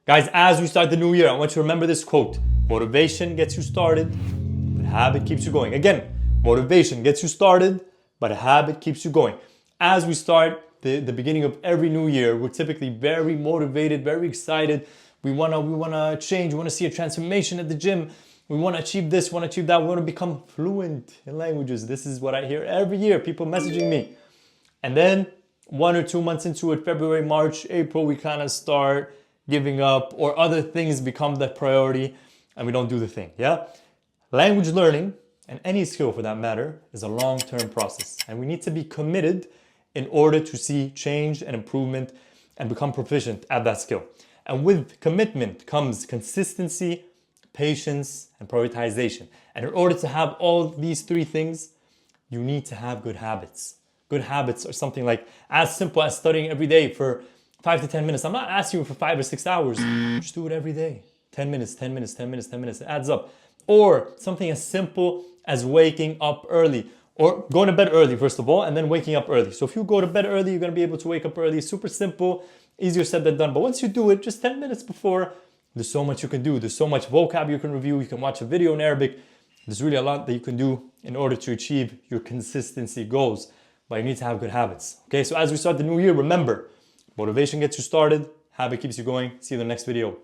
Guys, as we start the new year, I want you to remember this quote. Motivation gets you started, but habit keeps you going. Again, motivation gets you started, but a habit keeps you going. As we start the beginning of every new year, we're typically very motivated, very excited. We wanna change, we wanna see a transformation at the gym. We wanna achieve this, we wanna achieve that, we wanna become fluent in languages. This is what I hear every year, people messaging me. And then 1 or 2 months into it, February, March, April, we kind of start giving up, or other things become the priority and we don't do the thing, yeah? Language learning, and any skill for that matter, is a long-term process. And we need to be committed in order to see change and improvement and become proficient at that skill. And with commitment comes consistency, patience, and prioritization. And in order to have all these three things, you need to have good habits. Good habits are something like as simple as studying every day for 5 to 10 minutes. I'm not asking you for 5 or 6 hours. Just do it every day. 10 minutes, 10 minutes, 10 minutes, 10 minutes. It adds up. Or something as simple as waking up early. Or going to bed early, first of all, and then waking up early. So if you go to bed early, you're going to be able to wake up early. Super simple, easier said than done. But once you do it, just 10 minutes before, there's so much you can do. There's so much vocab you can review. You can watch a video in Arabic. There's really a lot that you can do in order to achieve your consistency goals. But you need to have good habits. Okay, so as we start the new year, remember, motivation gets you started, habit keeps you going. See you in the next video.